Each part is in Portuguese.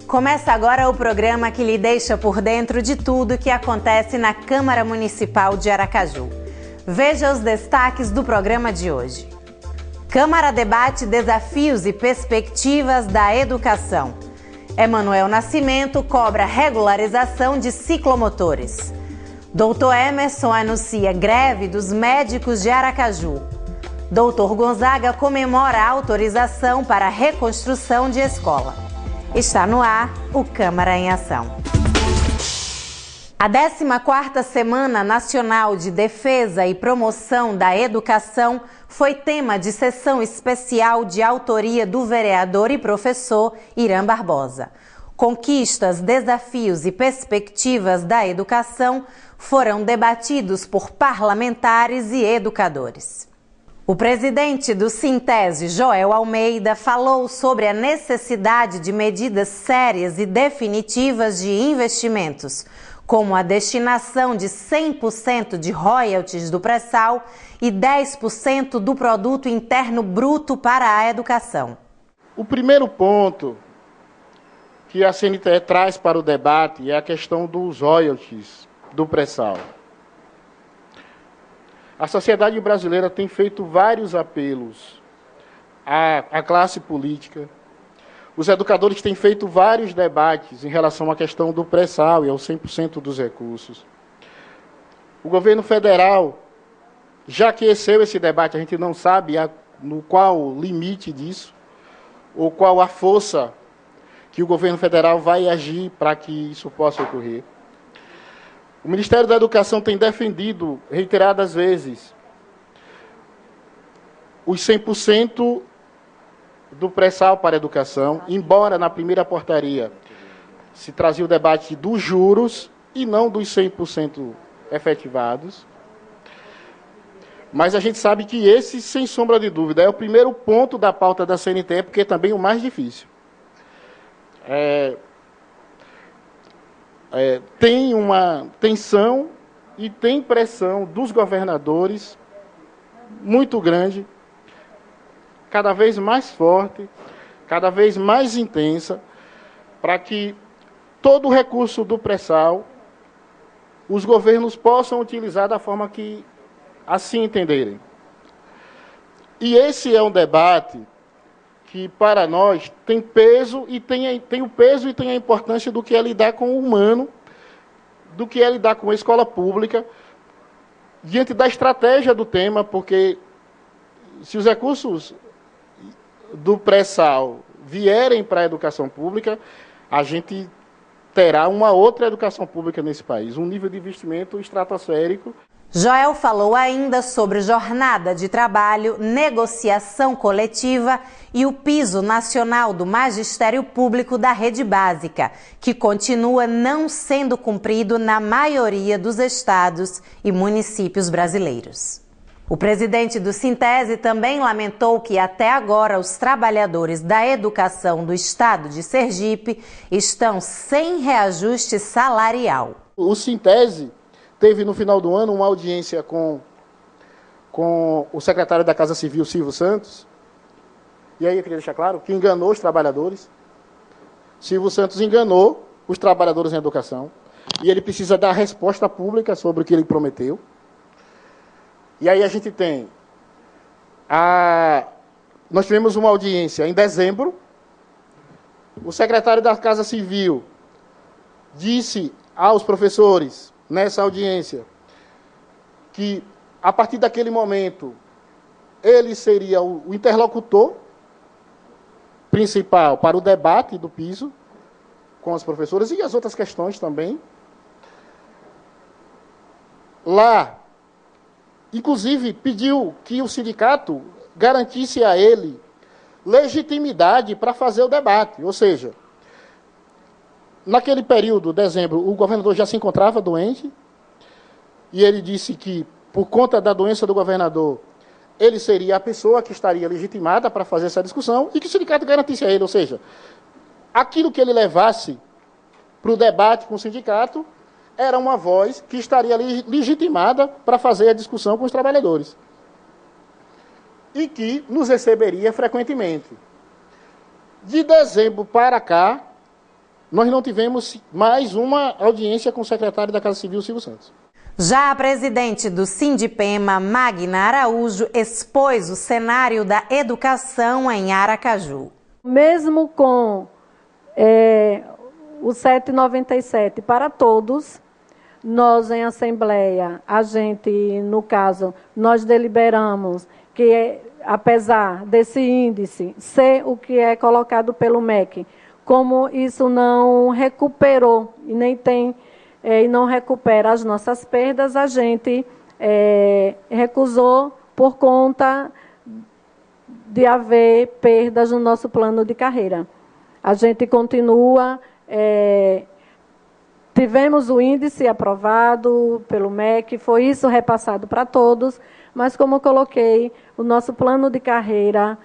Começa agora o programa que lhe deixa por dentro de tudo que acontece na Câmara Municipal de Aracaju. Veja os destaques do programa de hoje. Câmara debate desafios e perspectivas da educação. Emanuel Nascimento cobra regularização de ciclomotores. Doutor Emerson anuncia greve dos médicos de Aracaju. Doutor Gonzaga comemora a autorização para a reconstrução de escola. Está no ar o Câmara em Ação. A 14ª Semana Nacional de Defesa e Promoção da Educação foi tema de sessão especial de autoria do vereador e professor Irã Barbosa. Conquistas, desafios e perspectivas da educação foram debatidos por parlamentares e educadores. O presidente do Sintese, Joel Almeida, falou sobre a necessidade de medidas sérias e definitivas de investimentos, como a destinação de 100% de royalties do pré-sal e 10% do produto interno bruto para a educação. O primeiro ponto que a CNTE traz para o debate é a questão dos royalties do pré-sal. A sociedade brasileira tem feito vários apelos à classe política. Os educadores têm feito vários debates em relação à questão do pré-sal e aos 100% dos recursos. O governo federal já aqueceu esse debate, a gente não sabe no qual limite disso, ou qual a força que o governo federal vai agir para que isso possa ocorrer. O Ministério da Educação tem defendido reiteradas vezes os 100% do pré-sal para a educação, embora na primeira portaria se trazia o debate dos juros e não dos 100% efetivados. Mas a gente sabe que esse, sem sombra de dúvida, é o primeiro ponto da pauta da CNTE, porque é também o mais difícil. Tem uma tensão e tem pressão dos governadores muito grande, cada vez mais forte, cada vez mais intensa, para que todo o recurso do pré-sal os governos possam utilizar da forma que assim entenderem. E esse é um debate que, para nós, tem peso e tem o peso e tem a importância do que é lidar com o humano, do que é lidar com a escola pública, diante da estratégia do tema, porque se os recursos do pré-sal vierem para a educação pública, a gente terá uma outra educação pública nesse país, um nível de investimento estratosférico. Joel falou ainda sobre jornada de trabalho, negociação coletiva e o piso nacional do magistério público da rede básica, que continua não sendo cumprido na maioria dos estados e municípios brasileiros. O presidente do Sintese também lamentou que até agora os trabalhadores da educação do estado de Sergipe estão sem reajuste salarial. O Sintese teve no final do ano uma audiência com o secretário da Casa Civil, Silvio Santos, e aí eu queria deixar claro que enganou os trabalhadores. Silvio Santos enganou os trabalhadores em educação, e ele precisa dar resposta pública sobre o que ele prometeu. E aí a gente tem, nós tivemos uma audiência em dezembro, o secretário da Casa Civil disse aos professores, nessa audiência, que a partir daquele momento ele seria o interlocutor principal para o debate do piso com as professoras e as outras questões também. Lá, inclusive, pediu que o sindicato garantisse a ele legitimidade para fazer o debate, ou seja, naquele período, dezembro, o governador já se encontrava doente e ele disse que, por conta da doença do governador, ele seria a pessoa que estaria legitimada para fazer essa discussão e que o sindicato garantisse a ele, ou seja, aquilo que ele levasse para o debate com o sindicato era uma voz que estaria legitimada para fazer a discussão com os trabalhadores e que nos receberia frequentemente. De dezembro para cá, nós não tivemos mais uma audiência com o secretário da Casa Civil, Silvio Santos. Já a presidente do Sindipema, Magna Araújo, expôs o cenário da educação em Aracaju. Mesmo com o 797 para todos, nós em Assembleia, no caso, nós deliberamos que, apesar desse índice ser o que é colocado pelo MEC, como isso não recuperou e nem tem e não recupera as nossas perdas, a gente recusou por conta de haver perdas no nosso plano de carreira. A gente continua, tivemos o índice aprovado pelo MEC, foi isso repassado para todos, mas como eu coloquei, o nosso plano de carreira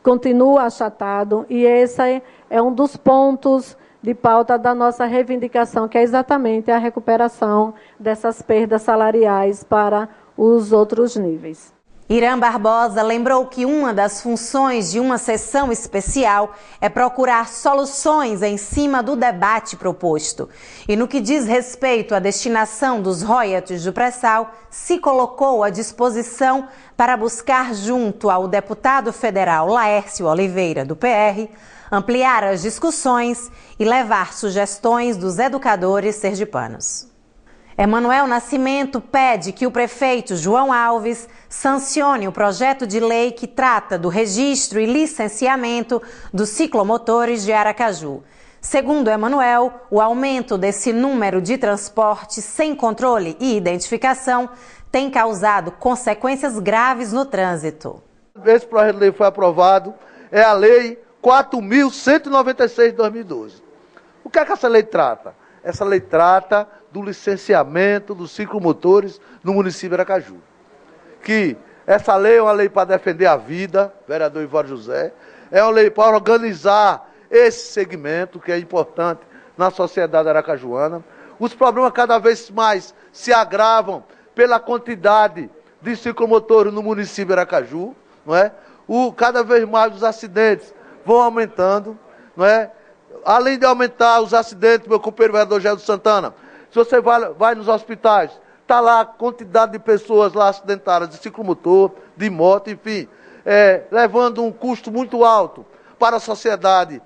continua achatado e esse é um dos pontos de pauta da nossa reivindicação, que é exatamente a recuperação dessas perdas salariais para os outros níveis. Irã Barbosa lembrou que uma das funções de uma sessão especial é procurar soluções em cima do debate proposto. E no que diz respeito à destinação dos royalties do pré-sal, se colocou à disposição para buscar junto ao deputado federal Laércio Oliveira, do PR, ampliar as discussões e levar sugestões dos educadores sergipanos. Emanuel Nascimento pede que o prefeito João Alves sancione o projeto de lei que trata do registro e licenciamento dos ciclomotores de Aracaju. Segundo Emanuel, o aumento desse número de transportes sem controle e identificação tem causado consequências graves no trânsito. Esse projeto de lei foi aprovado, é a Lei 4.196 de 2012. O que é que essa lei trata? Essa lei trata do licenciamento dos ciclomotores no município de Aracaju. Que essa lei é uma lei para defender a vida, vereador Ivan José, é uma lei para organizar esse segmento, que é importante na sociedade aracajuana. Os problemas cada vez mais se agravam pela quantidade de ciclomotores no município de Aracaju, não é? Cada vez mais os acidentes vão aumentando, não é? Além de aumentar os acidentes, meu companheiro vereador Geraldo Santana, se você vai nos hospitais, está lá a quantidade de pessoas lá acidentadas de ciclomotor, de moto, enfim, levando um custo muito alto para a sociedade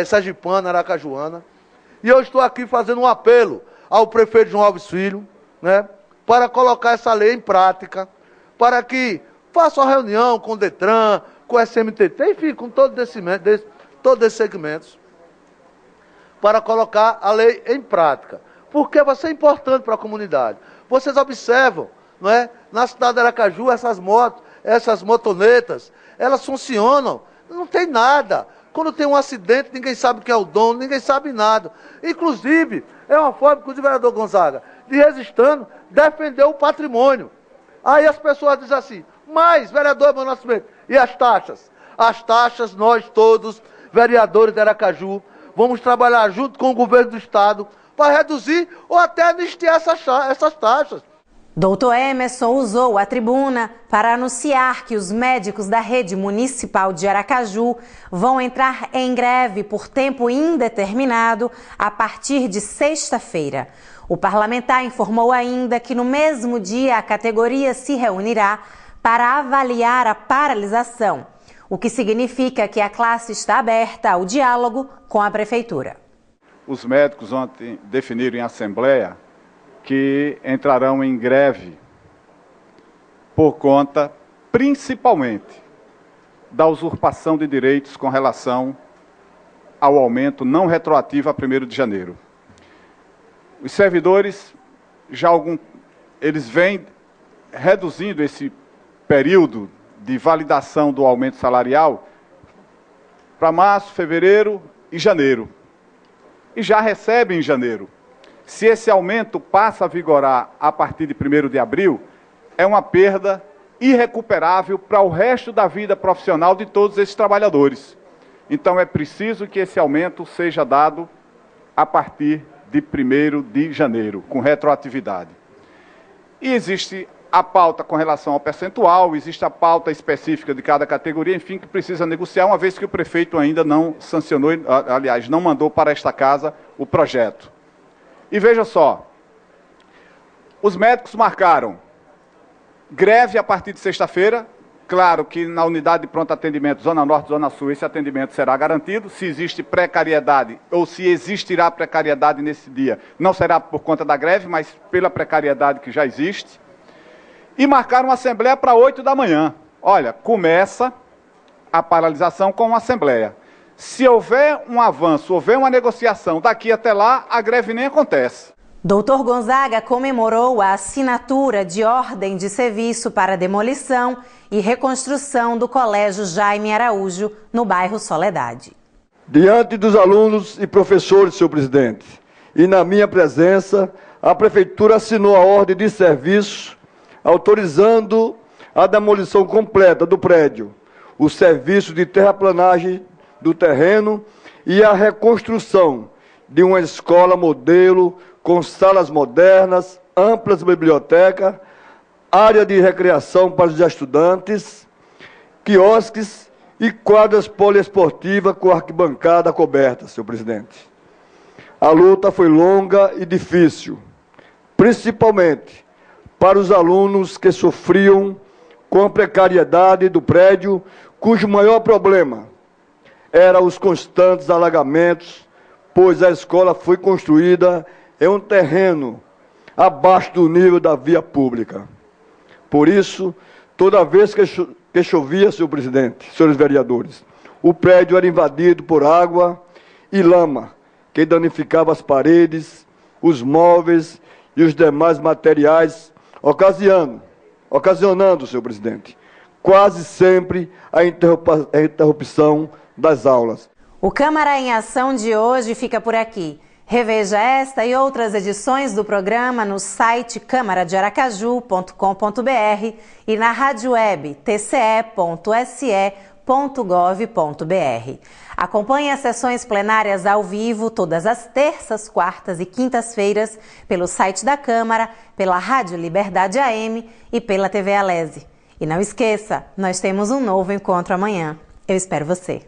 sergipana, aracajuana. E eu estou aqui fazendo um apelo ao prefeito João Alves Filho, né, para colocar essa lei em prática, para que faça uma reunião com o Detran, com o SMTT, enfim, com todos esses segmentos, para colocar a lei em prática. Porque vai ser importante para a comunidade. Vocês observam, não é? Na cidade de Aracaju, essas motos, essas motonetas, elas funcionam, não tem nada. Quando tem um acidente, ninguém sabe quem é o dono, ninguém sabe nada. Inclusive, é uma forma que o vereador Gonzaga, de Resistano, defendeu o patrimônio. Aí as pessoas dizem assim, mas, vereador Emanuel Nascimento, e as taxas? As taxas, nós todos, vereadores de Aracaju, vamos trabalhar junto com o governo do estado para reduzir ou até anistiar essas taxas. Doutor Emerson usou a tribuna para anunciar que os médicos da rede municipal de Aracaju vão entrar em greve por tempo indeterminado a partir de sexta-feira. O parlamentar informou ainda que no mesmo dia a categoria se reunirá para avaliar a paralisação, o que significa que a classe está aberta ao diálogo com a prefeitura. Os médicos ontem definiram em assembleia que entrarão em greve por conta, principalmente, da usurpação de direitos com relação ao aumento não retroativo a 1º de janeiro. Os servidores, eles vêm reduzindo esse período de validação do aumento salarial para março, fevereiro e janeiro. E já recebem em janeiro. Se esse aumento passa a vigorar a partir de 1º de abril, é uma perda irrecuperável para o resto da vida profissional de todos esses trabalhadores. Então é preciso que esse aumento seja dado a partir de 1º de janeiro, com retroatividade. E existe a pauta com relação ao percentual, existe a pauta específica de cada categoria, enfim, que precisa negociar, uma vez que o prefeito ainda não sancionou, aliás, não mandou para esta casa o projeto. E veja só, os médicos marcaram greve a partir de sexta-feira. Claro que na unidade de pronto atendimento, Zona Norte, Zona Sul, esse atendimento será garantido. Se existe precariedade ou se existirá precariedade nesse dia, não será por conta da greve, mas pela precariedade que já existe. E marcaram uma assembleia para 8 da manhã. Olha, começa a paralisação com uma assembleia. Se houver um avanço, houver uma negociação daqui até lá, a greve nem acontece. Doutor Gonzaga comemorou a assinatura de ordem de serviço para demolição e reconstrução do Colégio Jaime Araújo, no bairro Soledade. Diante dos alunos e professores, senhor presidente, e na minha presença, a Prefeitura assinou a ordem de serviço autorizando a demolição completa do prédio, o serviço de terraplanagem do terreno e a reconstrução de uma escola modelo com salas modernas, amplas bibliotecas, área de recreação para os estudantes, quiosques e quadras poliesportivas com arquibancada coberta, senhor presidente. A luta foi longa e difícil, principalmente para os alunos que sofriam com a precariedade do prédio, cujo maior problema era os constantes alagamentos, pois a escola foi construída em um terreno abaixo do nível da via pública. Por isso, toda vez que chovia, senhor presidente, senhores vereadores, o prédio era invadido por água e lama, que danificava as paredes, os móveis e os demais materiais, ocasionando, senhor presidente, quase sempre a interrupção das aulas. O Câmara em Ação de hoje fica por aqui. Reveja esta e outras edições do programa no site camaradearacaju.com.br e na rádio web tce.se.gov.br. Acompanhe as sessões plenárias ao vivo todas as terças, quartas e quintas-feiras pelo site da Câmara, pela Rádio Liberdade AM e pela TV Alese. E não esqueça, nós temos um novo encontro amanhã. Eu espero você.